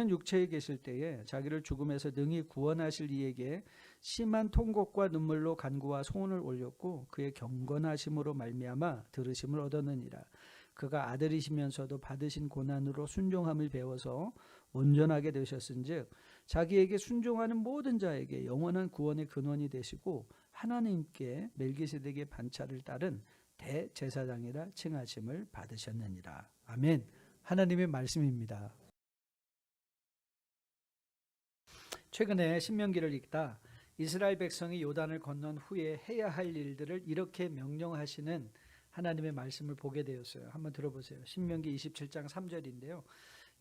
육체에 계실 때에 자기를 죽음에서 능히 구원하실 이에게 심한 통곡과 눈물로 간구와 소원을 올렸고 그의 경건하심으로 말미암아 들으심을 얻었느니라. 그가 아들이시면서도 받으신 고난으로 순종함을 배워서 온전하게 되셨은즉 자기에게 순종하는 모든 자에게 영원한 구원의 근원이 되시고 하나님께 멜기세덱의 반차를 따른 대제사장이라 칭하심을 받으셨느니라. 아멘. 하나님의 말씀입니다. 최근에 신명기를 읽다 이스라엘 백성이 요단을 건넌 후에 해야 할 일들을 이렇게 명령하시는 하나님의 말씀을 보게 되었어요. 한번 들어보세요. 신명기 27장 3절인데요.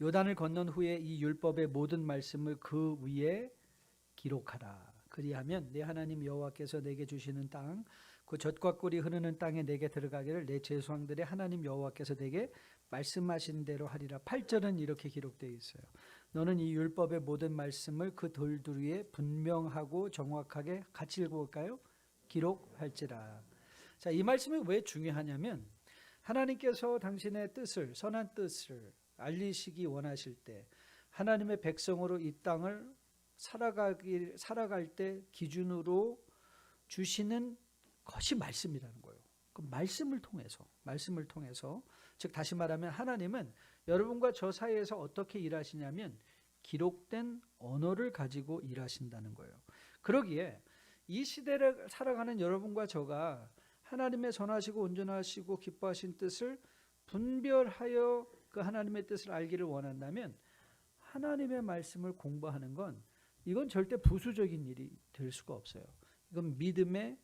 요단을 건넌 후에 이 율법의 모든 말씀을 그 위에 기록하라. 그리하면 내 하나님 여호와께서 내게 주시는 땅, 그 젖과 꿀이 흐르는 땅에 내게 들어가기를 내 제사장들의 하나님 여호와께서 내게 말씀하신 대로 하리라. 8절은 이렇게 기록되어 있어요. 너는 이 율법의 모든 말씀을 그 돌들 위에 분명하고 정확하게 같이 읽어볼까요? 기록할지라. 자, 이 말씀이 왜 중요하냐면 하나님께서 당신의 뜻을, 선한 뜻을 알리시기 원하실 때 하나님의 백성으로 이 땅을 살아갈 때 기준으로 주시는 것이 말씀이라는 거예요. 그 말씀을 통해서 즉 다시 말하면 하나님은 여러분과 저 사이에서 어떻게 일하시냐면 기록된 언어를 가지고 일하신다는 거예요. 그러기에 이 시대를 살아가는 여러분과 저가 하나님의 선하시고 온전하시고 기뻐하신 뜻을 분별하여 그 하나님의 뜻을 알기를 원한다면 하나님의 말씀을 공부하는 건 이건 절대 부수적인 일이 될 수가 없어요. 이건 믿음의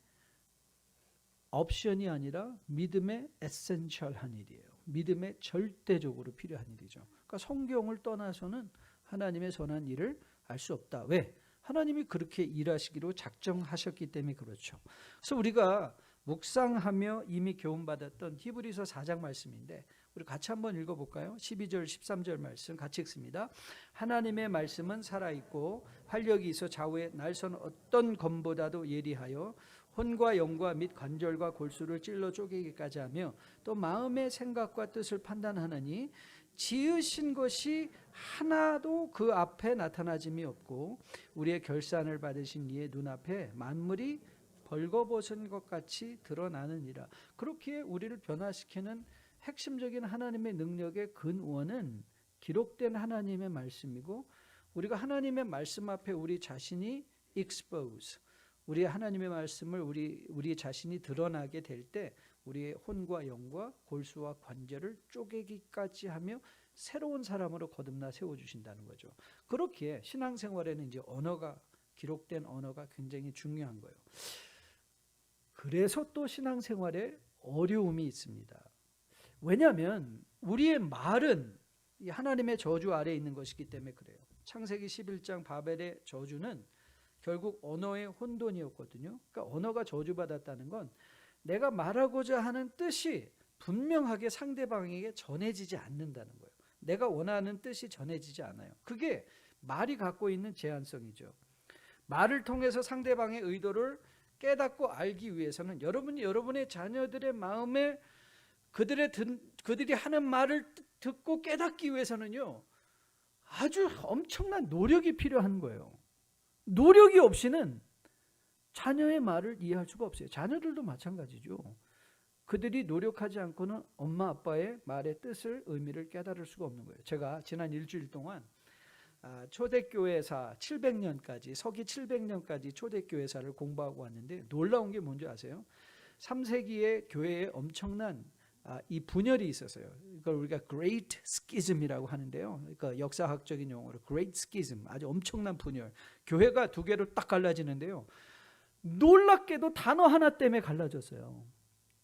옵션이 아니라 믿음의 에센셜한 일이에요. 믿음의 절대적으로 필요한 일이죠. 그러니까 성경을 떠나서는 하나님의 선한 일을 알 수 없다. 왜? 하나님이 그렇게 일하시기로 작정하셨기 때문에 그렇죠. 그래서 우리가 묵상하며 이미 교훈받았던 히브리서 4장 말씀인데 우리 같이 한번 읽어볼까요? 12절 13절 말씀 같이 읽습니다. 하나님의 말씀은 살아있고 활력이 있어 좌우에 날선 어떤 검보다도 예리하여 혼과 영과 및 관절과 골수를 찔러 쪼개기까지 하며 또 마음의 생각과 뜻을 판단하느니 지으신 것이 하나도 그 앞에 나타나짐이 없고 우리의 결산을 받으신 이의 눈앞에 만물이 벌거벗은 것 같이 드러나느니라. 그렇게 우리를 변화시키는 핵심적인 하나님의 능력의 근원은 기록된 하나님의 말씀이고 우리가 하나님의 말씀 앞에 우리 자신이 expose, 우리 하나님의 말씀을 우리 자신이 드러나게 될 때 우리의 혼과 영과 골수와 관절을 쪼개기까지 하며 새로운 사람으로 거듭나 세워주신다는 거죠. 그렇기에 신앙생활에는 이제 기록된 언어가 굉장히 중요한 거예요. 그래서 또 신앙생활에 어려움이 있습니다. 왜냐하면 우리의 말은 하나님의 저주 아래에 있는 것이기 때문에 그래요. 창세기 11장 바벨의 저주는 결국 언어의 혼돈이었거든요. 그러니까 언어가 저주받았다는 건 내가 말하고자 하는 뜻이 분명하게 상대방에게 전해지지 않는다는 거예요. 내가 원하는 뜻이 전해지지 않아요. 그게 말이 갖고 있는 제한성이죠. 말을 통해서 상대방의 의도를 깨닫고 알기 위해서는 여러분이 여러분의 자녀들의 마음에 그들이 하는 말을 듣고 깨닫기 위해서는요 아주 엄청난 노력이 필요한 거예요. 노력이 없이는 자녀의 말을 이해할 수가 없어요. 자녀들도 마찬가지죠. 그들이 노력하지 않고는 엄마 아빠의 말의 뜻을 의미를 깨달을 수가 없는 거예요. 제가 지난 일주일 동안 초대교회사 700년까지 서기 700년까지 초대교회사를 공부하고 왔는데 놀라운 게 뭔지 아세요? 3세기의 교회에 엄청난 이 분열이 있었어요. 이걸 우리가 Great Schism이라고 하는데요. 그러니까 역사학적인 용어로 Great Schism, 아주 엄청난 분열. 교회가 두 개로 딱 갈라지는데요. 놀랍게도 단어 하나 때문에 갈라졌어요.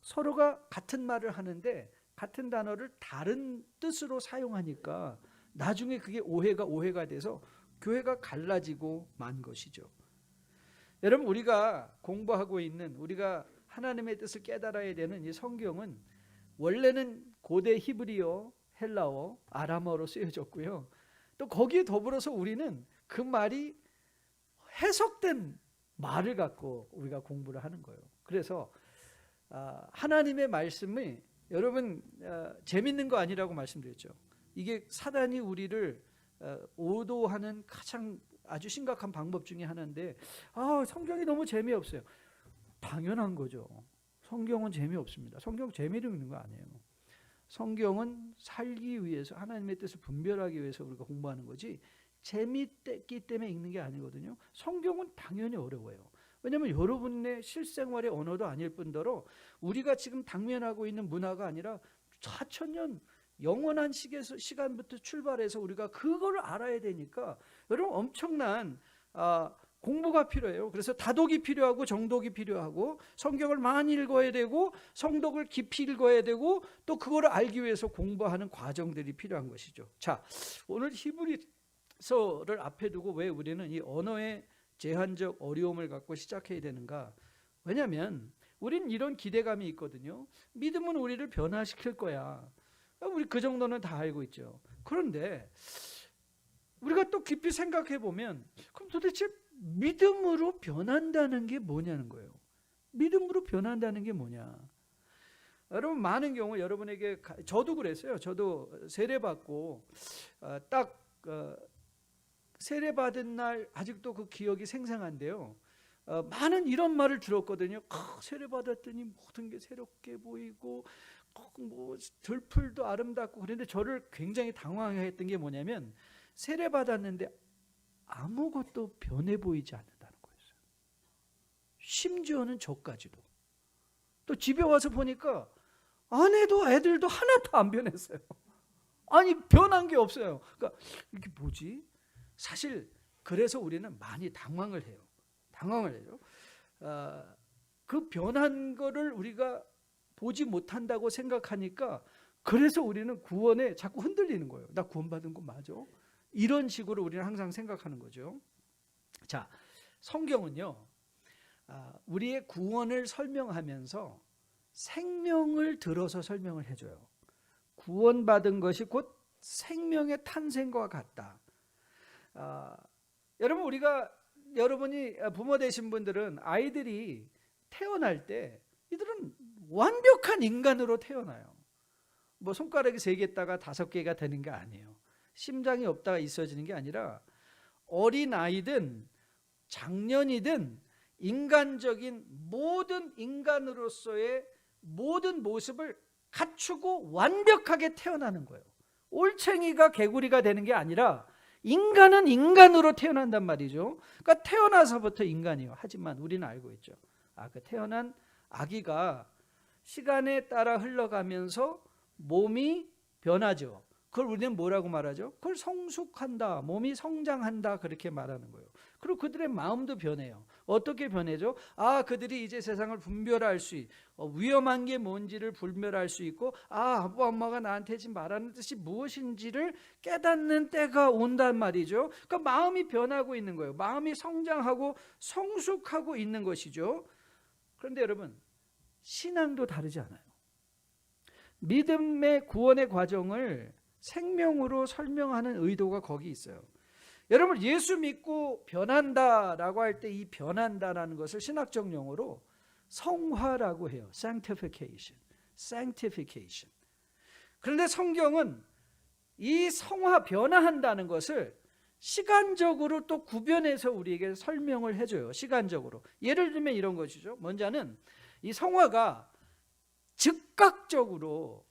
서로가 같은 말을 하는데 같은 단어를 다른 뜻으로 사용하니까 나중에 그게 오해가 돼서 교회가 갈라지고 만 것이죠. 여러분 우리가 공부하고 있는 우리가 하나님의 뜻을 깨달아야 되는 이 성경은 원래는 고대 히브리어, 헬라어, 아람어로 쓰여졌고요. 또 거기에 더불어서 우리는 그 말이 해석된 말을 갖고 우리가 공부를 하는 거예요. 그래서 하나님의 말씀이 여러분 재밌는 거 아니라고 말씀드렸죠. 이게 사단이 우리를 오도하는 가장 아주 심각한 방법 중에 하나인데 성경이 너무 재미없어요. 당연한 거죠. 성경은 재미없습니다. 성경 재미로 읽는 거 아니에요. 성경은 살기 위해서, 하나님의 뜻을 분별하기 위해서 우리가 공부하는 거지 재미있기 때문에 읽는 게 아니거든요. 성경은 당연히 어려워요. 왜냐하면 여러분의 실생활의 언어도 아닐 뿐더러 우리가 지금 당면하고 있는 문화가 아니라 4,000년 영원한 시간부터 출발해서 우리가 그걸 알아야 되니까 여러분 엄청난 공부가 필요해요. 그래서 다독이 필요하고 정독이 필요하고 성경을 많이 읽어야 되고 성독을 깊이 읽어야 되고 또 그걸 알기 위해서 공부하는 과정들이 필요한 것이죠. 자, 오늘 히브리서를 앞에 두고 왜 우리는 이 언어의 제한적 어려움을 갖고 시작해야 되는가? 왜냐하면 우리는 이런 기대감이 있거든요. 믿음은 우리를 변화시킬 거야. 우리 그 정도는 다 알고 있죠. 그런데 우리가 또 깊이 생각해 보면 그럼 도대체 믿음으로 변한다는 게 뭐냐는 거예요. 믿음으로 변한다는 게 뭐냐? 여러분 많은 경우 여러분에게 저도 그랬어요. 저도 세례받고 딱 세례받은 날 아직도 그 기억이 생생한데요. 많은 이런 말을 들었거든요. 세례받았더니 모든 게 새롭게 보이고 뭐 들풀도 아름답고. 그런데 저를 굉장히 당황했던 게 뭐냐면 세례받았는데 아무것도 변해 보이지 않는다는 거였어요. 심지어는 저까지도. 또 집에 와서 보니까 아내도 애들도 하나도 안 변했어요. 아니 변한 게 없어요. 그러니까 이게 뭐지? 사실 그래서 우리는 많이 당황을 해요. 그 변한 거를 우리가 보지 못한다고 생각하니까 그래서 우리는 구원에 자꾸 흔들리는 거예요. 나 구원받은 거 맞아? 이런 식으로 우리는 항상 생각하는 거죠. 자, 성경은요 우리의 구원을 설명하면서 생명을 들어서 설명을 해줘요. 구원받은 것이 곧 생명의 탄생과 같다. 여러분이 부모 되신 분들은 아이들이 태어날 때 이들은 완벽한 인간으로 태어나요. 뭐 손가락이 3개다가 5개가 되는 게 아니에요. 심장이 없다가 있어지는 게 아니라 어린 아이든 장년이든 인간적인 모든 인간으로서의 모든 모습을 갖추고 완벽하게 태어나는 거예요. 올챙이가 개구리가 되는 게 아니라 인간은 인간으로 태어난단 말이죠. 그러니까 태어나서부터 인간이에요. 하지만 우리는 알고 있죠. 그 태어난 아기가 시간에 따라 흘러가면서 몸이 변하죠. 그걸 우리는 뭐라고 말하죠? 그걸 성숙한다, 몸이 성장한다 그렇게 말하는 거예요. 그리고 그들의 마음도 변해요. 어떻게 변해죠? 그들이 이제 세상을 분별할 수 있고 위험한 게 뭔지를 분별할 수 있고 아빠 엄마가 나한테 지금 말하는 뜻이 무엇인지를 깨닫는 때가 온단 말이죠. 그러니까 마음이 변하고 있는 거예요. 마음이 성장하고 성숙하고 있는 것이죠. 그런데 여러분 신앙도 다르지 않아요. 믿음의 구원의 과정을 생명으로 설명하는 의도가 거기 있어요. 여러분 예수 믿고 변한다라고 할 때 이 변한다라는 것을 신학적 용어로 성화라고 해요. Sanctification. 그런데 성경은 이 성화 변화한다는 것을 시간적으로 또 구별해서 우리에게 설명을 해줘요. 시간적으로. 예를 들면 이런 것이죠. 먼저는 이 성화가 즉각적으로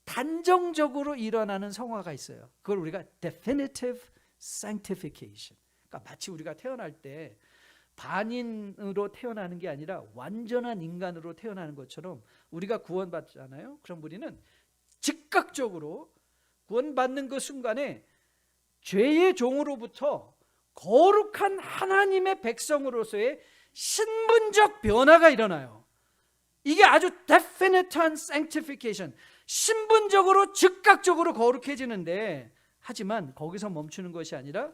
단정적으로 일어나는 성화가 있어요. 그걸 우리가 definitive sanctification. 그러니까 마치 우리가 태어날 때 반인으로 태어나는 게 아니라 완전한 인간으로 태어나는 것처럼 우리가 구원받잖아요. 그럼 우리는 즉각적으로 구원받는 그 순간에 죄의 종으로부터 거룩한 하나님의 백성으로서의 신분적 변화가 일어나요. 이게 아주 definite sanctification. 신분적으로 즉각적으로 거룩해지는데 하지만 거기서 멈추는 것이 아니라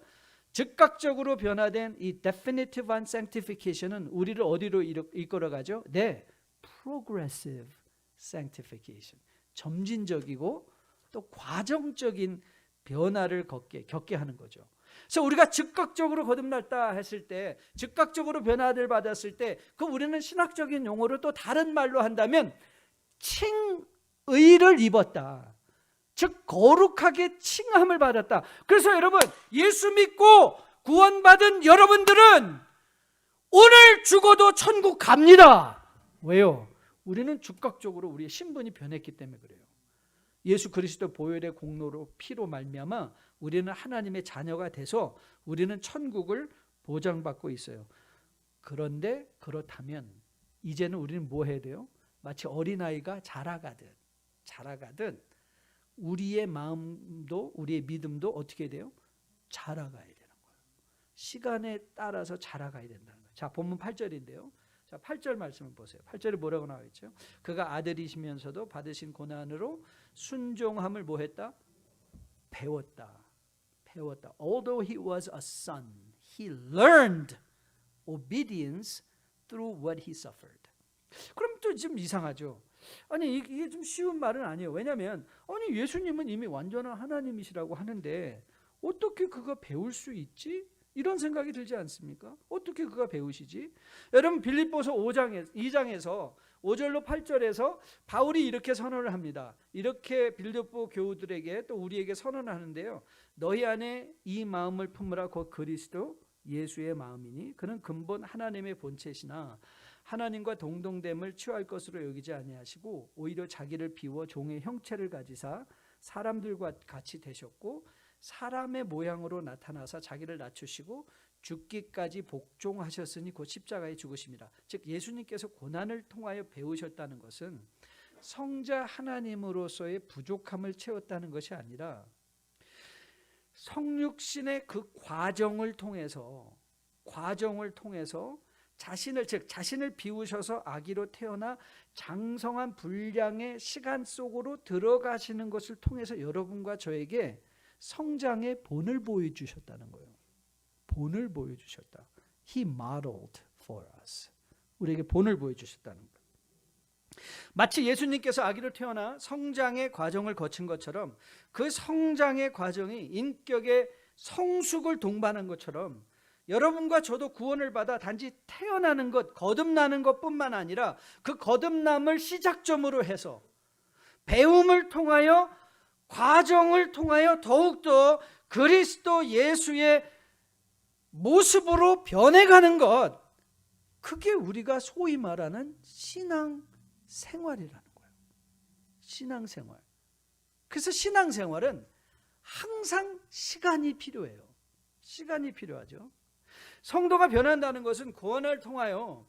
즉각적으로 변화된 이 definitive sanctification은 우리를 어디로 이끌어가죠? 네, progressive sanctification. 점진적이고 또 과정적인 변화를 겪게 하는 거죠. 그래서 우리가 즉각적으로 거듭났다 했을 때, 즉각적으로 변화를 받았을 때, 그 우리는 신학적인 용어로 또 다른 말로 한다면 칭의를 입었다. 즉 거룩하게 칭함을 받았다. 그래서 여러분, 예수 믿고 구원받은 여러분들은 오늘 죽어도 천국 갑니다. 왜요? 우리는 즉각적으로 우리의 신분이 변했기 때문에 그래요. 예수 그리스도 보혈의 공로로 피로 말미암아 우리는 하나님의 자녀가 돼서 우리는 천국을 보장받고 있어요. 그런데 그렇다면 이제는 우리는 뭐 해야 돼요? 마치 어린아이가 자라가듯 우리의 마음도 우리의 믿음도 어떻게 돼요? 자라가야 되는 거예요. 시간에 따라서 자라가야 된다는 거예요. 자, 본문 8절인데요. 자, 8절 말씀을 보세요. 8절에 뭐라고 나와 있죠? 그가 아들이시면서도 받으신 고난으로 순종함을 뭐 했다? 배웠다. Although he was a son, he learned obedience through what he suffered. 그럼 또 좀 이상하죠. 아니, 이게 좀 쉬운 말은 아니에요. 왜냐하면 아니, 예수님은 이미 완전한 하나님이시라고 하는데 어떻게 그가 배울 수 있지? 이런 생각이 들지 않습니까? 어떻게 그가 배우시지? 여러분, 빌립보서 2장에서 5절로 8절에서 바울이 이렇게 선언을 합니다. 이렇게 빌립보 교우들에게 또 우리에게 선언을 하는데요. 너희 안에 이 마음을 품으라. 곧 그리스도 예수의 마음이니 그는 근본 하나님의 본체시나 하나님과 동등됨을 취할 것으로 여기지 아니하시고 오히려 자기를 비워 종의 형체를 가지사 사람들과 같이 되셨고 사람의 모양으로 나타나사 자기를 낮추시고 죽기까지 복종하셨으니 곧 십자가에 죽으심이라. 즉 예수님께서 고난을 통하여 배우셨다는 것은 성자 하나님으로서의 부족함을 채웠다는 것이 아니라 성육신의 그 과정을 통해서 자신을 비우셔서 아기로 태어나 장성한 분량의 시간 속으로 들어가시는 것을 통해서 여러분과 저에게 성장의 본을 보여주셨다는 거예요. 본을 보여주셨다. He modeled for us. 우리에게 본을 보여주셨다는 거예요. 마치 예수님께서 아기로 태어나 성장의 과정을 거친 것처럼 그 성장의 과정이 인격의 성숙을 동반한 것처럼 여러분과 저도 구원을 받아 단지 태어나는 것, 거듭나는 것뿐만 아니라 그 거듭남을 시작점으로 해서 배움을 통하여 과정을 통하여 더욱더 그리스도 예수의 모습으로 변해가는 것, 그게 우리가 소위 말하는 신앙생활이라는 거예요. 신앙생활. 그래서 신앙생활은 항상 시간이 필요해요. 시간이 필요하죠. 성도가 변한다는 것은 구원을 통하여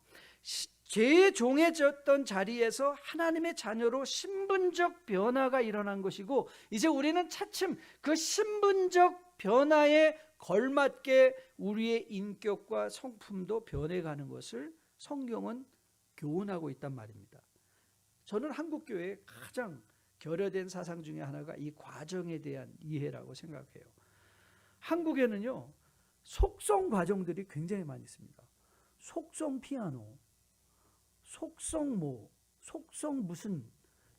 죄의 종해졌던 자리에서 하나님의 자녀로 신분적 변화가 일어난 것이고 이제 우리는 차츰 그 신분적 변화에 걸맞게 우리의 인격과 성품도 변해가는 것을 성경은 교훈하고 있단 말입니다. 저는 한국교회의 가장 결여된 사상 중에 하나가 이 과정에 대한 이해라고 생각해요. 한국에는요, 속성 과정들이 굉장히 많이 있습니다. 속성 피아노, 속성 속성 무슨,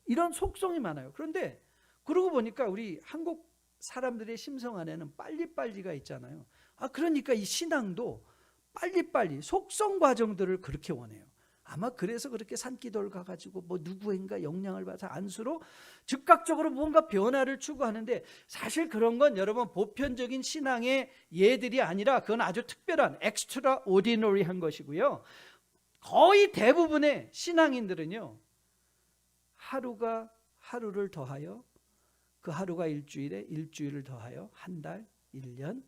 이런 속성이 많아요. 그런데 그러고 보니까 우리 한국 사람들의 심성 안에는 빨리빨리가 있잖아요. 그러니까 이 신앙도 빨리빨리 속성 과정들을 그렇게 원해요. 아마 그래서 그렇게 산기도를 가가지고 뭐 누구인가 영향을 받아서 안수로 즉각적으로 뭔가 변화를 추구하는데, 사실 그런 건 여러분 보편적인 신앙의 예들이 아니라 그건 아주 특별한 extraordinary한 것이고요. 거의 대부분의 신앙인들은요, 하루가 하루를 더하여, 그 하루가 일주일에 일주일을 더하여 한 달, 1년,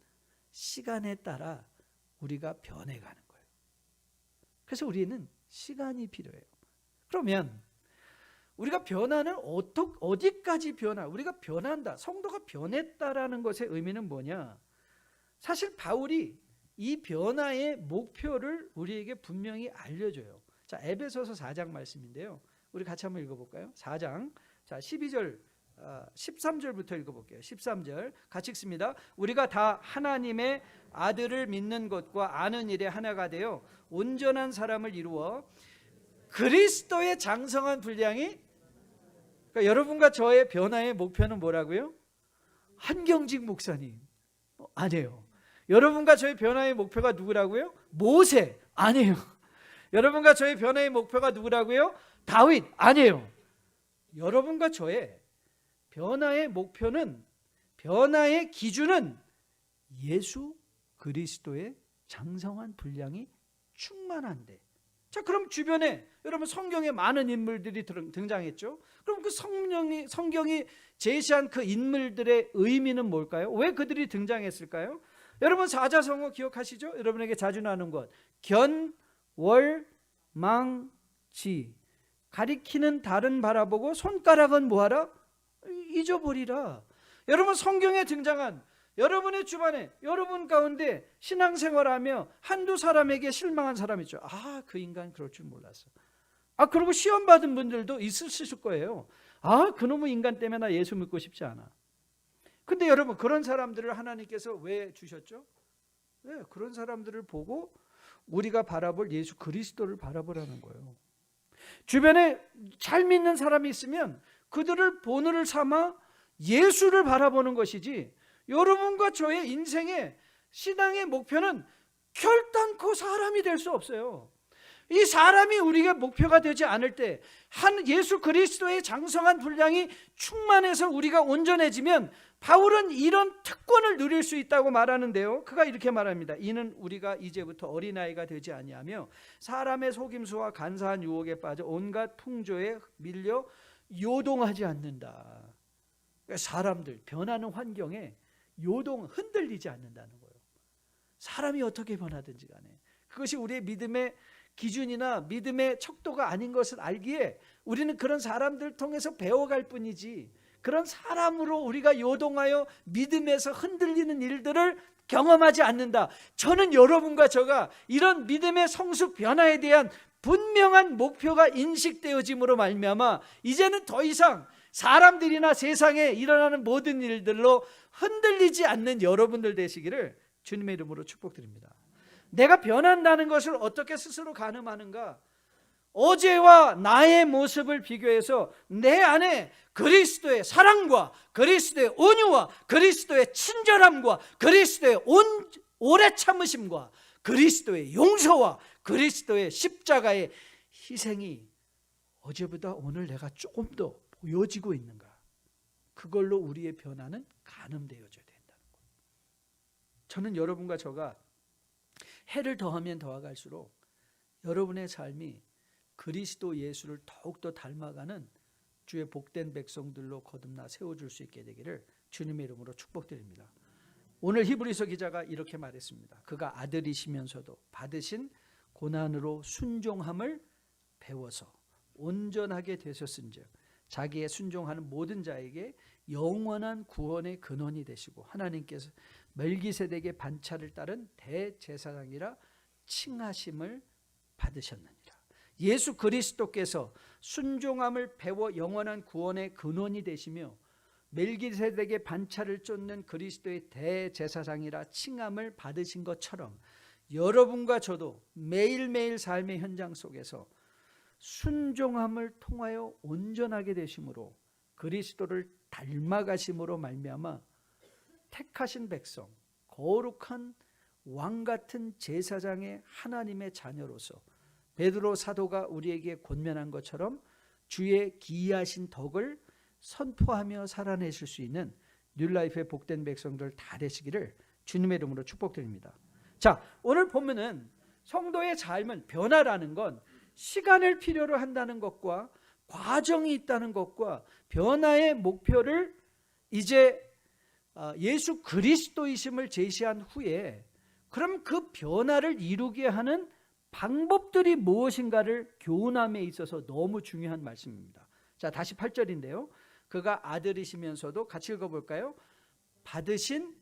시간에 따라 우리가 변해가는 거예요. 그래서 우리는 시간이 필요해요. 그러면 우리가 변화는 어디까지 우리가 변한다, 성도가 변했다라는 것의 의미는 뭐냐? 사실 바울이 이 변화의 목표를 우리에게 분명히 알려줘요. 자, 에베소서 4장 말씀인데요. 우리 같이 한번 읽어볼까요? 4장, 자 13절부터 읽어볼게요. 13절 같이 읽습니다. 우리가 다 하나님의 아들을 믿는 것과 아는 일에 하나가 되어 온전한 사람을 이루어 그리스도의 장성한 분량이, 그러니까 여러분과 저의 변화의 목표는 뭐라고요? 한경직 목사님 아니에요. 여러분과 저의 변화의 목표가 누구라고요? 모세 아니에요. 여러분과 저의 변화의 목표가 누구라고요? 다윗 아니에요. 여러분과 저의 변화의 목표는, 변화의 기준은 예수 그리스도의 장성한 분량이 충만한데. 자, 그럼 주변에 여러분 성경에 많은 인물들이 등장했죠. 그럼 그 성경이 제시한 그 인물들의 의미는 뭘까요? 왜 그들이 등장했을까요? 여러분 사자성어 기억하시죠? 여러분에게 자주 나오는 것, 견, 월, 망, 지. 가리키는 달은 바라보고 손가락은 뭐하라? 잊어버리라. 여러분 성경에 등장한 여러분의 주변에, 여러분 가운데 신앙생활하며 한두 사람에게 실망한 사람 있죠. 아, 그 인간 그럴 줄 몰랐어. 아, 그리고 시험 받은 분들도 있으실 거예요. 아, 그놈의 인간 때문에 나 예수 믿고 싶지 않아. 근데 여러분 그런 사람들을 하나님께서 왜 주셨죠? 네, 그런 사람들을 보고 우리가 바라볼 예수 그리스도를 바라보라는 거예요. 주변에 잘 믿는 사람이 있으면 그들을 본을 삼아 예수를 바라보는 것이지, 여러분과 저의 인생의 신앙의 목표는 결단코 사람이 될 수 없어요. 이 사람이 우리가 목표가 되지 않을 때, 한 예수 그리스도의 장성한 분량이 충만해서 우리가 온전해지면 바울은 이런 특권을 누릴 수 있다고 말하는데요. 그가 이렇게 말합니다. 이는 우리가 이제부터 어린아이가 되지 아니하며 사람의 속임수와 간사한 유혹에 빠져 온갖 풍조에 밀려 요동하지 않는다. 그러니까 사람들, 변하는 환경에 흔들리지 않는다는 거예요. 사람이 어떻게 변하든지 간에 그것이 우리의 믿음의 기준이나 믿음의 척도가 아닌 것을 알기에 우리는 그런 사람들을 통해서 배워갈 뿐이지, 그런 사람으로 우리가 요동하여 믿음에서 흔들리는 일들을 경험하지 않는다. 저는 여러분과 저가 이런 믿음의 성숙 변화에 대한 분명한 목표가 인식되어짐으로 말미암아 이제는 더 이상 사람들이나 세상에 일어나는 모든 일들로 흔들리지 않는 여러분들 되시기를 주님의 이름으로 축복드립니다. 내가 변한다는 것을 어떻게 스스로 가늠하는가? 어제와 나의 모습을 비교해서 내 안에 그리스도의 사랑과 그리스도의 온유와 그리스도의 친절함과 그리스도의 오래 참으심과 그리스도의 용서와 그리스도의 십자가의 희생이 어제보다 오늘 내가 조금 더 보여지고 있는가? 그걸로 우리의 변화는 가늠되어져야 된다는 거예요. 저는 여러분과 저가 해를 더하면 더할수록 여러분의 삶이 그리스도 예수를 더욱더 닮아가는 주의 복된 백성들로 거듭나 세워줄 수 있게 되기를 주님의 이름으로 축복드립니다. 오늘 히브리서 기자가 이렇게 말했습니다. 그가 아들이시면서도 받으신 고난으로 순종함을 배워서 온전하게 되셨은즉 자기의 순종하는 모든 자에게 영원한 구원의 근원이 되시고 하나님께서 멜기세덱의 반차를 따른 대제사장이라 칭하심을 받으셨느니라. 예수 그리스도께서 순종함을 배워 영원한 구원의 근원이 되시며 멜기세덱의 반차를 쫓는 그리스도의 대제사장이라 칭함을 받으신 것처럼 여러분과 저도 매일매일 삶의 현장 속에서 순종함을 통하여 온전하게 되심으로 그리스도를 닮아가심으로 말미암아 택하신 백성, 거룩한 왕같은 제사장의 하나님의 자녀로서 베드로 사도가 우리에게 권면한 것처럼 주의 기이하신 덕을 선포하며 살아내실 수 있는 뉴라이프의 복된 백성들 다 되시기를 주님의 이름으로 축복드립니다. 자, 오늘 보면은 성도의 삶은, 변화라는 건 시간을 필요로 한다는 것과 과정이 있다는 것과 변화의 목표를 이제 예수 그리스도이심을 제시한 후에 그럼 그 변화를 이루게 하는 방법들이 무엇인가를 교훈함에 있어서 너무 중요한 말씀입니다. 자, 다시 8절인데요. 그가 아들이시면서도 같이 읽어볼까요? 받으신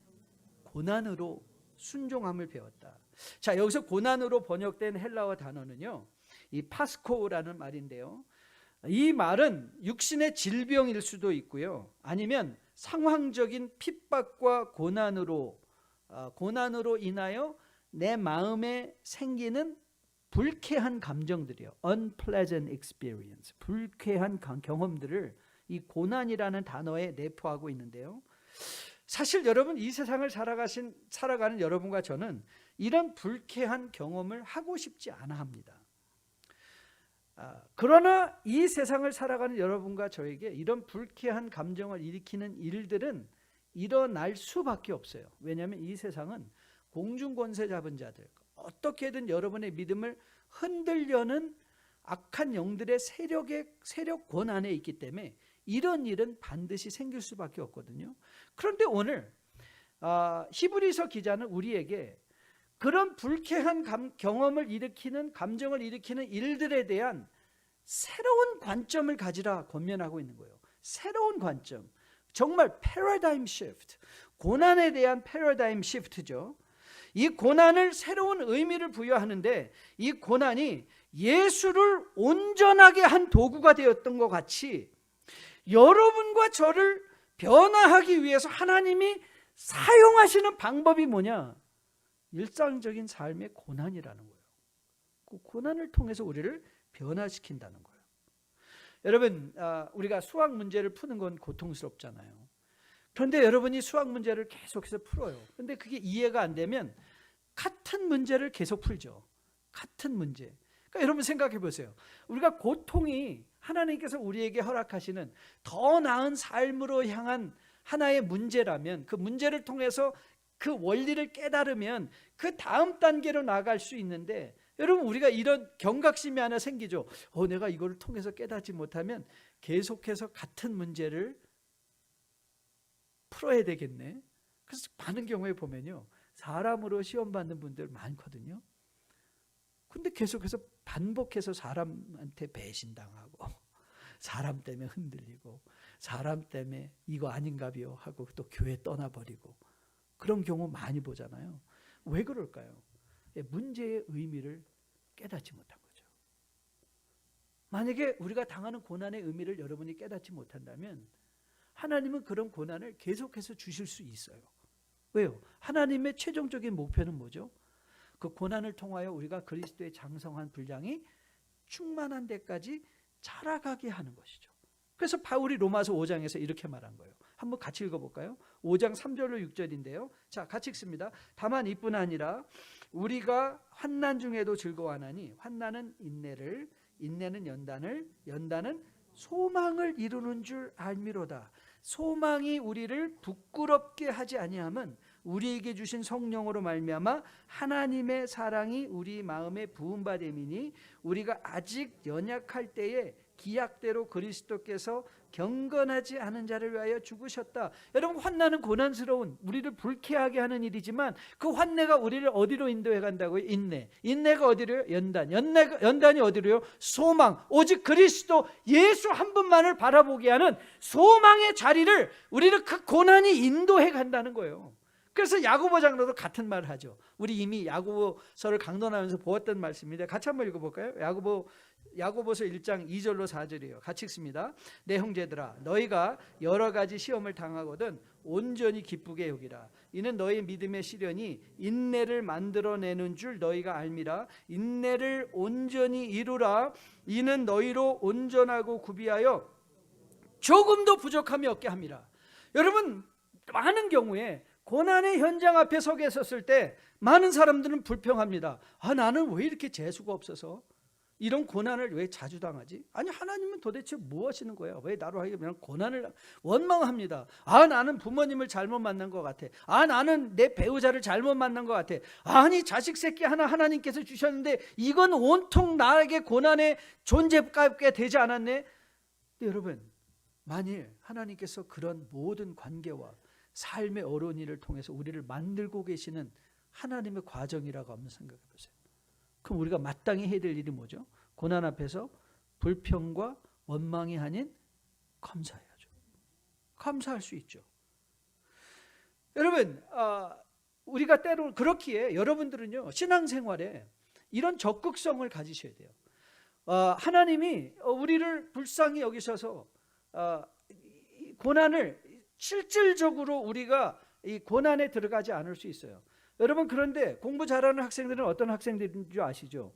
고난으로 순종함을 배웠다. 자, 여기서 고난으로 번역된 헬라어 단어는요, 이 파스코라는 말인데요. 이 말은 육신의 질병일 수도 있고요, 아니면 상황적인 핍박과 고난으로 인하여 내 마음에 생기는 불쾌한 감정들이요, unpleasant experience, 불쾌한 경험들을 이 고난이라는 단어에 내포하고 있는데요. 사실 여러분, 이 세상을 살아가는 여러분과 저는 이런 불쾌한 경험을 하고 싶지 않아 합니다. 그러나 이 세상을 살아가는 여러분과 저에게 이런 불쾌한 감정을 일으키는 일들은 일어날 수밖에 없어요. 왜냐하면 이 세상은 공중권세 잡은 자들, 어떻게든 여러분의 믿음을 흔들려는 악한 영들의 세력권 안에 있기 때문에 이런 일은 반드시 생길 수밖에 없거든요. 그런데 오늘 히브리서 기자는 우리에게 그런 불쾌한 경험을 일으키는, 감정을 일으키는 일들에 대한 새로운 관점을 가지라 권면하고 있는 거예요. 새로운 관점, 정말 패러다임 시프트, 고난에 대한 패러다임 시프트죠. 이 고난을 새로운 의미를 부여하는데 이 고난이 예수를 온전하게 한 도구가 되었던 것 같이 여러분과 저를 변화하기 위해서 하나님이 사용하시는 방법이 뭐냐? 일상적인 삶의 고난이라는 거예요. 그 고난을 통해서 우리를 변화시킨다는 거예요. 여러분, 우리가 수학 문제를 푸는 건 고통스럽잖아요. 그런데 여러분이 수학 문제를 계속해서 풀어요. 그런데 그게 이해가 안 되면 같은 문제를 계속 풀죠. 같은 문제. 그러니까 여러분 생각해 보세요. 우리가 고통이 하나님께서 우리에게 허락하시는 더 나은 삶으로 향한 하나의 문제라면, 그 문제를 통해서 그 원리를 깨달으면 그 다음 단계로 나아갈 수 있는데, 여러분 우리가 이런 경각심이 하나 생기죠. 내가 이거를 통해서 깨닫지 못하면 계속해서 같은 문제를 풀어야 되겠네. 그래서 많은 경우에 보면요, 사람으로 시험 받는 분들 많거든요. 근데 계속해서 반복해서 사람한테 배신당하고 사람 때문에 흔들리고 사람 때문에 이거 아닌가비요 하고 또 교회 떠나버리고 그런 경우 많이 보잖아요. 왜 그럴까요? 문제의 의미를 깨닫지 못한 거죠. 만약에 우리가 당하는 고난의 의미를 여러분이 깨닫지 못한다면 하나님은 그런 고난을 계속해서 주실 수 있어요. 왜요? 하나님의 최종적인 목표는 뭐죠? 그 고난을 통하여 우리가 그리스도의 장성한 분량이 충만한 데까지 자라가게 하는 것이죠. 그래서 바울이 로마서 5장에서 이렇게 말한 거예요. 한번 같이 읽어볼까요? 5장 3절로 6절인데요. 자, 같이 읽습니다. 다만 이뿐 아니라 우리가 환난 중에도 즐거워하나니 환난은 인내를, 인내는 연단을, 연단은 소망을 이루는 줄 알미로다. 소망이 우리를 부끄럽게 하지 아니함은 우리에게 주신 성령으로 말미암아 하나님의 사랑이 우리 마음에 부은 바 됨이니 우리가 아직 연약할 때에 기약대로 그리스도께서 경건하지 않은 자를 위하여 죽으셨다. 여러분, 환난은 고난스러운, 우리를 불쾌하게 하는 일이지만 그 환난가 우리를 어디로 인도해 간다고요? 인내. 인내가 어디로요? 연단. 연단이 어디로요? 소망. 오직 그리스도 예수 한 분만을 바라보게 하는 소망의 자리를 우리를 그 고난이 인도해 간다는 거예요. 그래서 야고보 장로도 같은 말을 하죠. 우리 이미 야고보서를 강론하면서 보았던 말씀인데 같이 한번 읽어볼까요? 야고보서 1장 2절로 4절이에요. 같이 읽습니다. 내 형제들아, 너희가 여러 가지 시험을 당하거든 온전히 기쁘게 여기라. 이는 너희 믿음의 시련이 인내를 만들어내는 줄 너희가 알미라. 인내를 온전히 이루라. 이는 너희로 온전하고 구비하여 조금도 부족함이 없게 함이라. 여러분, 많은 경우에 고난의 현장 앞에 서 계셨을 때 많은 사람들은 불평합니다. 나는 왜 이렇게 재수가 없어서 이런 고난을 왜 자주 당하지? 아니, 하나님은 도대체 뭐 하시는 거예요? 왜 나로 하여금 고난을 원망합니다. 나는 부모님을 잘못 만난 것 같아. 나는 내 배우자를 잘못 만난 것 같아. 아니, 자식 새끼 하나 하나님께서 주셨는데 이건 온통 나에게 고난의 존재값게 되지 않았네? 근데 여러분, 만일 하나님께서 그런 모든 관계와 삶의 어려운 일을 통해서 우리를 만들고 계시는 하나님의 과정이라고 한번 생각해 보세요. 그럼 우리가 마땅히 해야 될 일이 뭐죠? 고난 앞에서 불평과 원망이 아닌 감사해야죠. 감사할 수 있죠. 여러분, 우리가 때로 그렇기에 여러분들은요, 신앙생활에 이런 적극성을 가지셔야 돼요. 하나님이 우리를 불쌍히 여기셔서 고난을 실질적으로 우리가 이 고난에 들어가지 않을 수 있어요. 여러분, 그런데 공부 잘하는 학생들은 어떤 학생들인 줄 아시죠?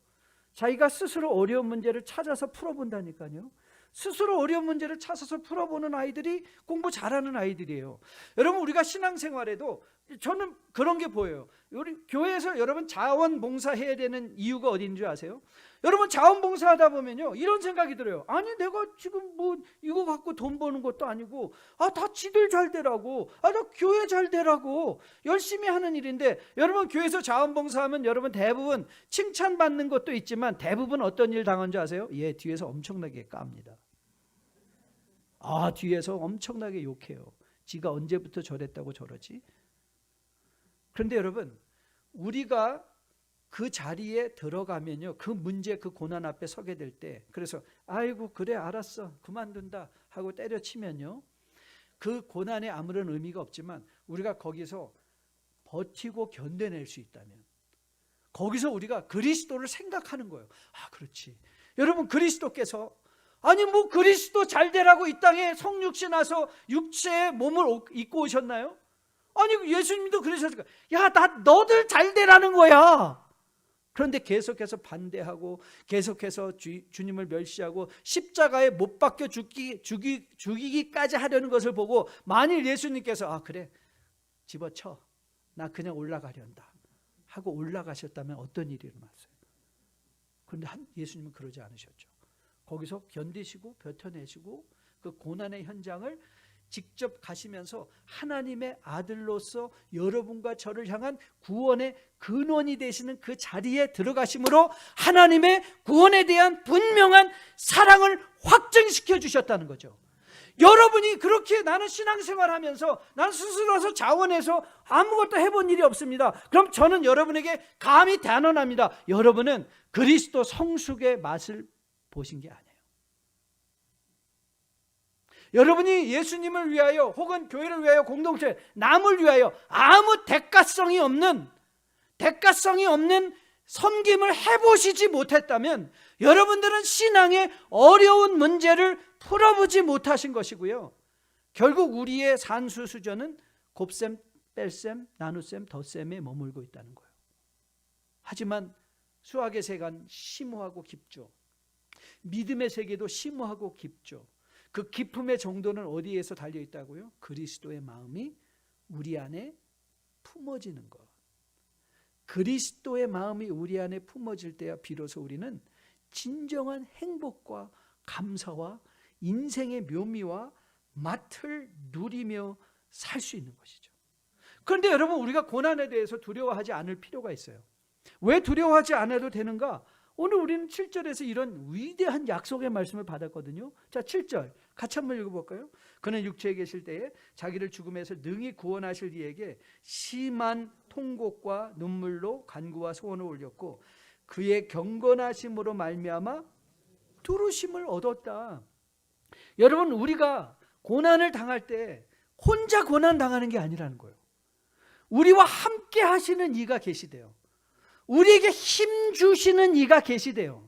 자기가 스스로 어려운 문제를 찾아서 풀어본다니까요. 스스로 어려운 문제를 찾아서 풀어보는 아이들이 공부 잘하는 아이들이에요. 여러분, 우리가 신앙생활에도 저는 그런 게 보여요. 우리 교회에서 여러분 자원봉사 해야 되는 이유가 어디인 줄 아세요? 여러분 자원봉사 하다 보면요 이런 생각이 들어요. 아니 내가 지금 뭐 이거 갖고 돈 버는 것도 아니고 다 지들 잘 되라고, 나 교회 잘 되라고 열심히 하는 일인데, 여러분 교회에서 자원봉사하면 여러분 대부분 칭찬받는 것도 있지만 대부분 어떤 일 당한 줄 아세요? 뒤에서 엄청나게 깝니다. 뒤에서 엄청나게 욕해요. 지가 언제부터 저랬다고 저러지? 그런데 여러분, 우리가 그 자리에 들어가면요, 그 문제, 그 고난 앞에 서게 될 때, 그래서 아이고 그래 알았어 그만둔다 하고 때려치면요, 그 고난에 아무런 의미가 없지만 우리가 거기서 버티고 견뎌낼 수 있다면, 거기서 우리가 그리스도를 생각하는 거예요. 그렇지. 여러분 그리스도께서 뭐 그리스도 잘 되라고 이 땅에 성육신 와서 육체의 몸을 입고 오셨나요? 예수님도 그러셨을까? 너들 잘 되라는 거야. 그런데 계속해서 반대하고 계속해서 주님을 멸시하고 십자가에 못 박혀 죽이기까지 하려는 것을 보고, 만일 예수님께서 그래 집어쳐 나 그냥 올라가련다 하고 올라가셨다면 어떤 일이 일어났어요? 그런데 예수님은 그러지 않으셨죠. 거기서 견디시고 버텨내시고 그 고난의 현장을 직접 가시면서 하나님의 아들로서 여러분과 저를 향한 구원의 근원이 되시는 그 자리에 들어가심으로 하나님의 구원에 대한 분명한 사랑을 확증시켜 주셨다는 거죠. 여러분이 그렇게 나는 신앙생활하면서 난 스스로서 자원해서 아무것도 해본 일이 없습니다. 그럼 저는 여러분에게 감히 단언합니다. 여러분은 그리스도 성숙의 맛을 보신 게 아니에요. 여러분이 예수님을 위하여 혹은 교회를 위하여 공동체 남을 위하여 아무 대가성이 없는 섬김을 해보시지 못했다면 여러분들은 신앙의 어려운 문제를 풀어보지 못하신 것이고요, 결국 우리의 산수수저는 곱셈, 뺄셈, 나눗셈, 덧셈에 머물고 있다는 거예요. 하지만 수학의 세계는 심오하고 깊죠. 믿음의 세계도 심오하고 깊죠. 그 깊음의 정도는 어디에서 달려있다고요? 그리스도의 마음이 우리 안에 품어지는 것. 그리스도의 마음이 우리 안에 품어질 때야 비로소 우리는 진정한 행복과 감사와 인생의 묘미와 맛을 누리며 살 수 있는 것이죠. 그런데 여러분, 우리가 고난에 대해서 두려워하지 않을 필요가 있어요. 왜 두려워하지 않아도 되는가? 오늘 우리는 7절에서 이런 위대한 약속의 말씀을 받았거든요. 자, 7절 같이 한번 읽어볼까요? 그는 육체에 계실 때에 자기를 죽음에서 능히 구원하실 이에게 심한 통곡과 눈물로 간구와 소원을 올렸고 그의 경건하심으로 말미암아 두루심을 얻었다. 여러분, 우리가 고난을 당할 때 혼자 고난 당하는 게 아니라는 거예요. 우리와 함께 하시는 이가 계시대요. 우리에게 힘 주시는 이가 계시대요.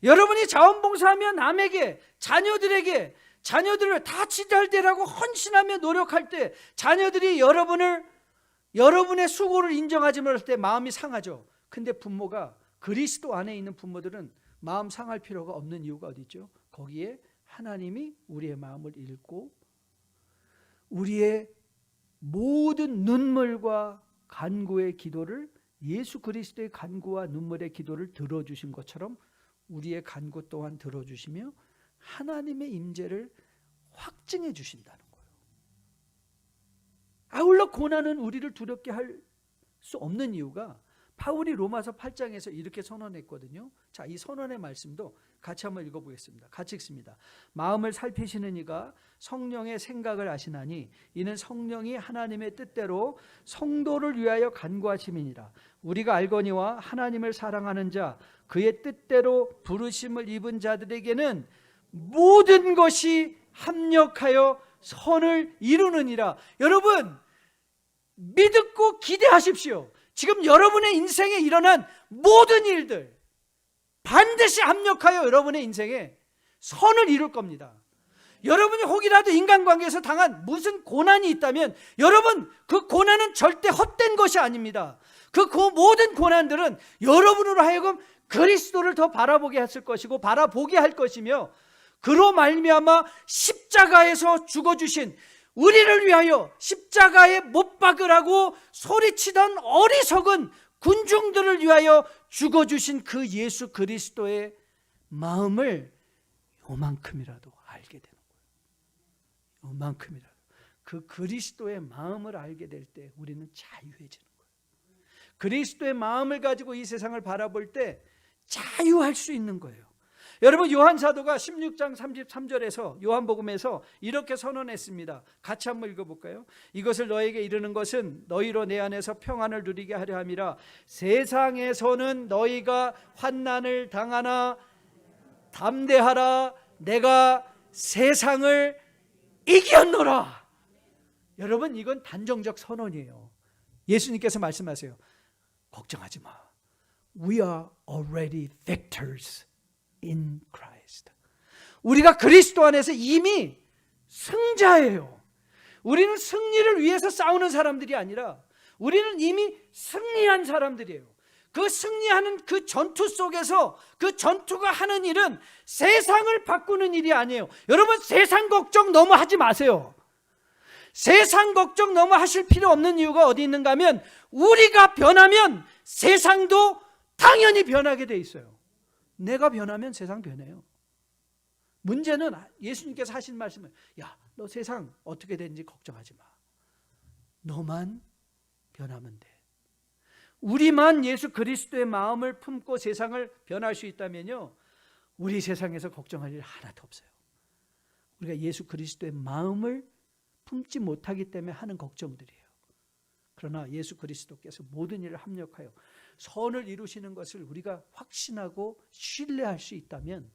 여러분이 자원봉사하며 남에게, 자녀들에게, 자녀들을 다 지달되라고 헌신하며 노력할 때 자녀들이 여러분의 수고를 인정하지 못할 때 마음이 상하죠. 근데 부모가, 그리스도 안에 있는 부모들은 마음 상할 필요가 없는 이유가 어디 있죠? 거기에 하나님이 우리의 마음을 읽고 우리의 모든 눈물과 간구의 기도를, 예수 그리스도의 간구와 눈물의 기도를 들어주신 것처럼 우리의 간구 또한 들어주시며 하나님의 임재를 확증해 주신다는 거예요. 아울러 고난은 우리를 두렵게 할 수 없는 이유가 바울이 로마서 8장에서 이렇게 선언했거든요. 자, 이 선언의 말씀도 같이 한번 읽어보겠습니다. 같이 읽습니다. 마음을 살피시는 이가 성령의 생각을 아시나니 이는 성령이 하나님의 뜻대로 성도를 위하여 간구하심이니라. 우리가 알거니와 하나님을 사랑하는 자, 그의 뜻대로 부르심을 입은 자들에게는 모든 것이 합력하여 선을 이루느니라. 여러분, 믿고 기대하십시오. 지금 여러분의 인생에 일어난 모든 일들 반드시 합력하여 여러분의 인생에 선을 이룰 겁니다. 여러분이 혹이라도 인간관계에서 당한 무슨 고난이 있다면 여러분, 그 고난은 절대 헛된 것이 아닙니다. 그 모든 고난들은 여러분으로 하여금 그리스도를 더 바라보게 했을 것이고 바라보게 할 것이며, 그로 말미암아 십자가에서 죽어주신 우리를 위하여 십자가에 못 박으라고 소리치던 어리석은 군중들을 위하여 죽어주신 그 예수 그리스도의 마음을 요만큼이라도 알게 되는 거예요. 요만큼이라도 그 그리스도의 마음을 알게 될 때 우리는 자유해지는 거예요. 그리스도의 마음을 가지고 이 세상을 바라볼 때 자유할 수 있는 거예요. 여러분, 요한 사도가 16장 33절에서 요한복음에서 이렇게 선언했습니다. 같이 한번 읽어볼까요? 이것을 너에게 이르는 것은 너희로 내 안에서 평안을 누리게 하려 함이라. 세상에서는 너희가 환난을 당하나 담대하라. 내가 세상을 이겼노라. 여러분, 이건 단정적 선언이에요. 예수님께서 말씀하세요. 걱정하지 마. We are already victors in Christ. 우리가 그리스도 안에서 이미 승자예요. 우리는 승리를 위해서 싸우는 사람들이 아니라 우리는 이미 승리한 사람들이에요. 그 승리하는 그 전투 속에서 그 전투가 하는 일은 세상을 바꾸는 일이 아니에요. 여러분, 세상 걱정 너무 하지 마세요. 세상 걱정 너무 하실 필요 없는 이유가 어디 있는가 하면 우리가 변하면 세상도 당연히 변하게 돼 있어요. 내가 변하면 세상 변해요. 문제는 예수님께서 하신 말씀은 야, 너 세상 어떻게 되는지 걱정하지 마. 너만 변하면 돼. 우리만 예수 그리스도의 마음을 품고 세상을 변할 수 있다면요, 우리 세상에서 걱정할 일 하나도 없어요. 우리가 예수 그리스도의 마음을 품지 못하기 때문에 하는 걱정들이에요. 그러나 예수 그리스도께서 모든 일을 합력하여 선을 이루시는 것을 우리가 확신하고 신뢰할 수 있다면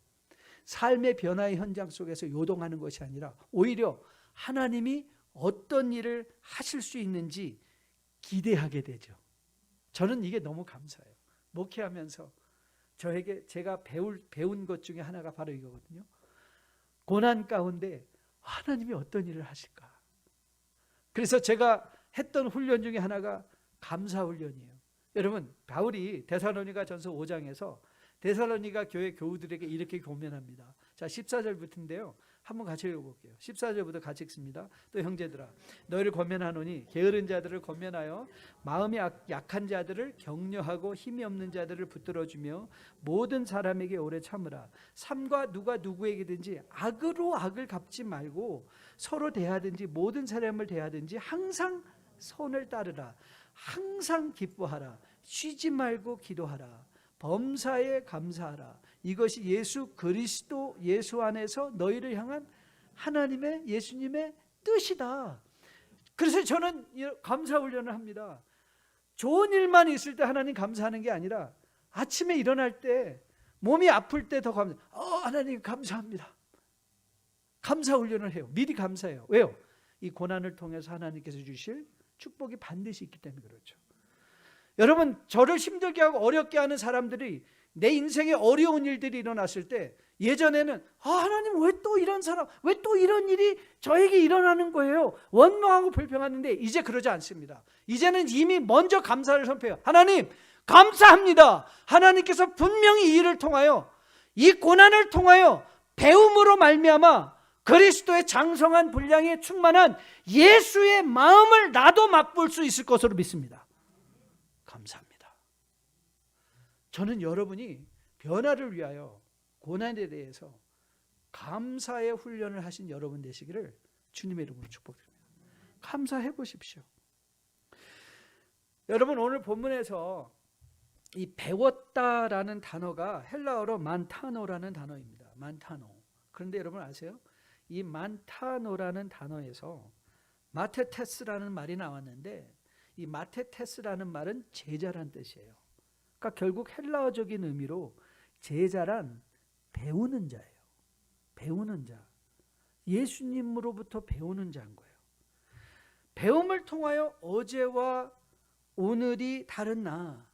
삶의 변화의 현장 속에서 요동하는 것이 아니라 오히려 하나님이 어떤 일을 하실 수 있는지 기대하게 되죠. 저는 이게 너무 감사해요. 목회하면서 제가 배운 것 중에 하나가 바로 이거거든요. 고난 가운데 하나님이 어떤 일을 하실까? 그래서 제가 했던 훈련 중에 하나가 감사 훈련이에요. 여러분, 바울이 데살로니가전서 5장에서 데살로니가 교회 교우들에게 이렇게 고면합니다. 자, 14절부터인데요. 한번 같이 읽어볼게요. 14절부터 같이 읽습니다. 또 형제들아, 너희를 권면하노니 게으른 자들을 권면하여 마음이 약한 자들을 격려하고 힘이 없는 자들을 붙들어주며 모든 사람에게 오래 참으라. 삼가 누가 누구에게든지 악으로 악을 갚지 말고 서로 대하든지 모든 사람을 대하든지 항상 선을 따르라. 항상 기뻐하라. 쉬지 말고 기도하라. 범사에 감사하라. 이것이 예수 그리스도 예수 안에서 너희를 향한 하나님의 예수님의 뜻이다. 그래서 저는 감사 훈련을 합니다. 좋은 일만 있을 때 하나님 감사하는 게 아니라 아침에 일어날 때 몸이 아플 때 더 감사. 하나님 감사합니다. 감사 훈련을 해요. 미리 감사해요. 왜요? 이 고난을 통해서 하나님께서 주실 축복이 반드시 있기 때문에 그렇죠. 여러분, 저를 힘들게 하고 어렵게 하는 사람들이 내 인생에 어려운 일들이 일어났을 때 예전에는 하나님 왜 또 이런 사람, 왜 또 이런 일이 저에게 일어나는 거예요? 원망하고 불평하는데 이제 그러지 않습니다. 이제는 이미 먼저 감사를 선포해요. 하나님 감사합니다. 하나님께서 분명히 이 일을 통하여 이 고난을 통하여 배움으로 말미암아 그리스도의 장성한 분량에 충만한 예수의 마음을 나도 맛볼 수 있을 것으로 믿습니다. 감사합니다. 저는 여러분이 변화를 위하여 고난에 대해서 감사의 훈련을 하신 여러분 되시기를 주님의 이름으로 축복드립니다. 감사해 보십시오. 여러분, 오늘 본문에서 이 배웠다라는 단어가 헬라어로 만타노라는 단어입니다. 만타노. 그런데 여러분 아세요? 이 만타노라는 단어에서 마테테스라는 말이 나왔는데 이 마테테스라는 말은 제자란 뜻이에요. 그러니까 결국 헬라어적인 의미로 제자란 배우는 자예요. 배우는 자. 예수님으로부터 배우는 자인 거예요. 배움을 통하여 어제와 오늘이 다른 나,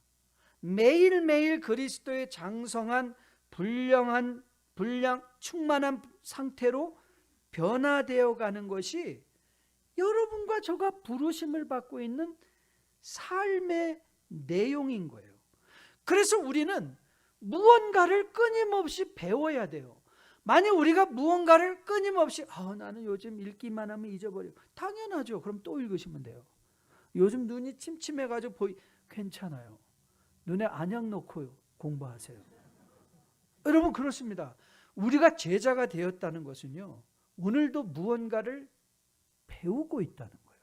매일매일 그리스도의 장성한 분량 충만한 상태로 변화되어 가는 것이 여러분과 저가 부르심을 받고 있는 삶의 내용인 거예요. 그래서 우리는 무언가를 끊임없이 배워야 돼요. 만약 우리가 무언가를 끊임없이 나는 요즘 읽기만 하면 잊어버려. 당연하죠. 그럼 또 읽으시면 돼요. 요즘 눈이 침침해가지고 괜찮아요. 눈에 안약 넣고 공부하세요. 여러분 그렇습니다. 우리가 제자가 되었다는 것은요, 오늘도 무언가를 배우고 있다는 거예요.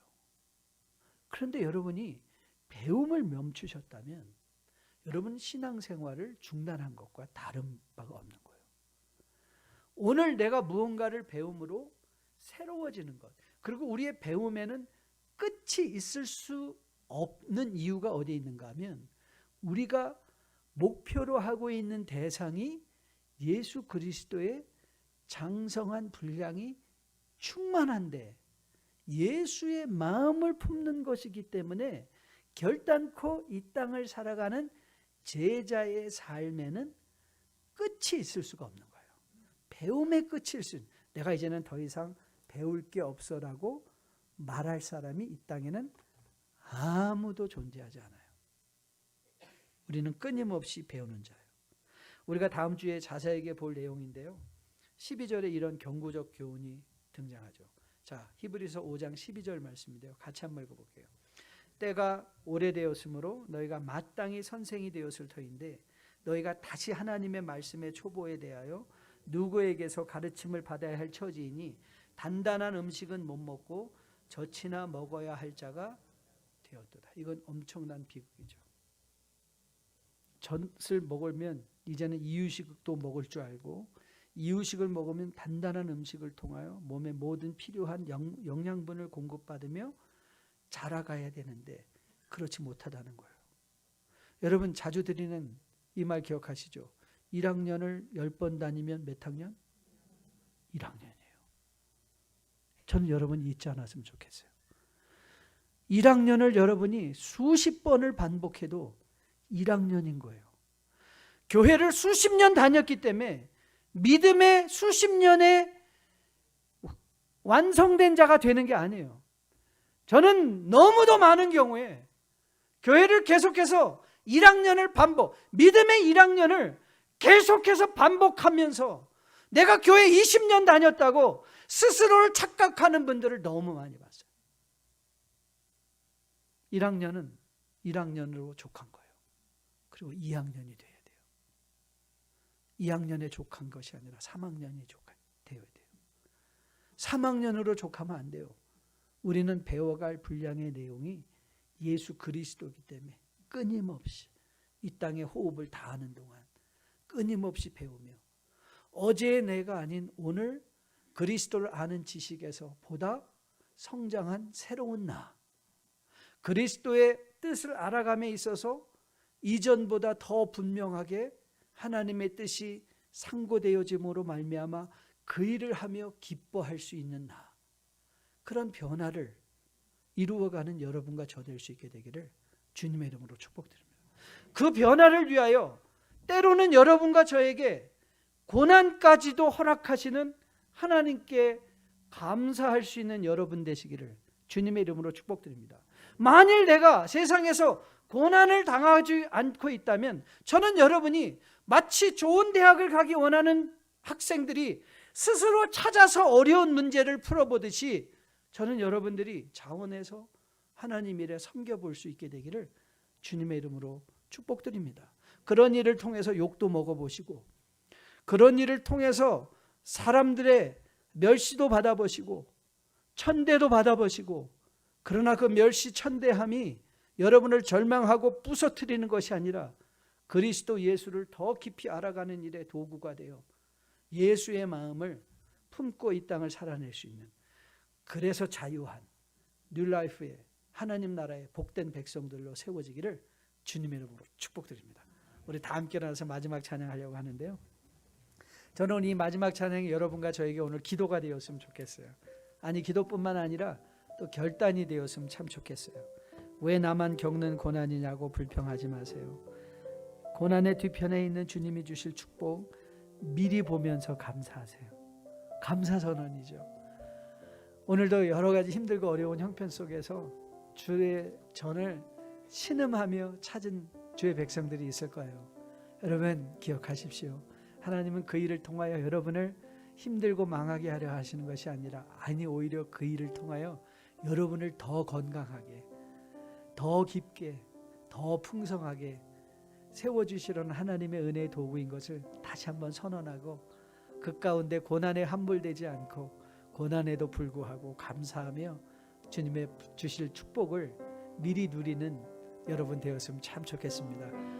그런데 여러분이 배움을 멈추셨다면 여러분 신앙생활을 중단한 것과 다른 바가 없는 거예요. 오늘 내가 무언가를 배움으로 새로워지는 것, 그리고 우리의 배움에는 끝이 있을 수 없는 이유가 어디에 있는가 하면 우리가 목표로 하고 있는 대상이 예수 그리스도의 장성한 분량이 충만한데 예수의 마음을 품는 것이기 때문에 결단코 이 땅을 살아가는 제자의 삶에는 끝이 있을 수가 없는 거예요. 배움의 끝이 있을, 내가 이제는 더 이상 배울 게 없어라고 말할 사람이 이 땅에는 아무도 존재하지 않아요. 우리는 끊임없이 배우는 자예요. 우리가 다음 주에 자세하게 볼 내용인데요, 12절에 이런 경고적 교훈이 등장하죠. 자, 히브리서 5장 12절 말씀인데요, 같이 한번 읽어볼게요. 때가 오래되었으므로 너희가 마땅히 선생이 되었을 터인데 너희가 다시 하나님의 말씀의 초보에 대하여 누구에게서 가르침을 받아야 할 처지이니 단단한 음식은 못 먹고 젖이나 먹어야 할 자가 되었도다. 이건 엄청난 비극이죠. 젖을 먹으면 이제는 이유식도 먹을 줄 알고, 이유식을 먹으면 단단한 음식을 통하여 몸에 모든 필요한 영양분을 공급받으며 자라가야 되는데 그렇지 못하다는 거예요. 여러분 자주 드리는 이 말 기억하시죠? 1학년을 10번 다니면 몇 학년? 1학년이에요. 저는 여러분이 잊지 않았으면 좋겠어요. 1학년을 여러분이 수십 번을 반복해도 1학년인 거예요. 교회를 수십 년 다녔기 때문에 믿음의 수십 년의 완성된 자가 되는 게 아니에요. 저는 너무도 많은 경우에 교회를 계속해서 1학년을 반복, 믿음의 1학년을 계속해서 반복하면서 내가 교회 20년 다녔다고 스스로를 착각하는 분들을 너무 많이 봤어요. 1학년은 1학년으로 족한 거예요. 그리고 2학년이 돼야 돼요. 2학년에 족한 것이 아니라 3학년이 되어야 돼요. 3학년으로 족하면 안 돼요. 우리는 배워갈 분량의 내용이 예수 그리스도이기 때문에 끊임없이 이 땅에 호흡을 다하는 동안 끊임없이 배우며 어제의 내가 아닌 오늘 그리스도를 아는 지식에서 보다 성장한 새로운 나, 그리스도의 뜻을 알아감에 있어서 이전보다 더 분명하게 하나님의 뜻이 상고되어짐으로 말미암아 그 일을 하며 기뻐할 수 있는 나, 그런 변화를 이루어가는 여러분과 저 될 수 있게 되기를 주님의 이름으로 축복드립니다. 그 변화를 위하여 때로는 여러분과 저에게 고난까지도 허락하시는 하나님께 감사할 수 있는 여러분 되시기를 주님의 이름으로 축복드립니다. 만일 내가 세상에서 고난을 당하지 않고 있다면 저는 여러분이 마치 좋은 대학을 가기 원하는 학생들이 스스로 찾아서 어려운 문제를 풀어보듯이 저는 여러분들이 자원해서 하나님 일에 섬겨볼 수 있게 되기를 주님의 이름으로 축복드립니다. 그런 일을 통해서 욕도 먹어보시고, 그런 일을 통해서 사람들의 멸시도 받아보시고 천대도 받아보시고, 그러나 그 멸시 천대함이 여러분을 절망하고 부서뜨리는 것이 아니라 그리스도 예수를 더 깊이 알아가는 일의 도구가 되어 예수의 마음을 품고 이 땅을 살아낼 수 있는, 그래서 자유한 뉴라이프의 하나님 나라의 복된 백성들로 세워지기를 주님의 이름으로 축복드립니다. 우리 다 함께 일어나서 마지막 찬양하려고 하는데요, 저는 이 마지막 찬양이 여러분과 저에게 오늘 기도가 되었으면 좋겠어요. 아니, 기도뿐만 아니라 또 결단이 되었으면 참 좋겠어요. 왜 나만 겪는 고난이냐고 불평하지 마세요. 고난의 뒤편에 있는 주님이 주실 축복 미리 보면서 감사하세요. 감사선언이죠. 오늘도 여러 가지 힘들고 어려운 형편 속에서 주의 전을 신음하며 찾은 주의 백성들이 있을 거예요. 여러분 기억하십시오. 하나님은 그 일을 통하여 여러분을 힘들고 망하게 하려 하시는 것이 아니라 아니 오히려 그 일을 통하여 여러분을 더 건강하게, 더 깊게, 더 풍성하게 세워주시려는 하나님의 은혜의 도구인 것을 다시 한번 선언하고 그 가운데 고난에 함몰되지 않고 고난에도 불구하고 감사하며 주님의 주실 축복을 미리 누리는 여러분 되었으면 참 좋겠습니다.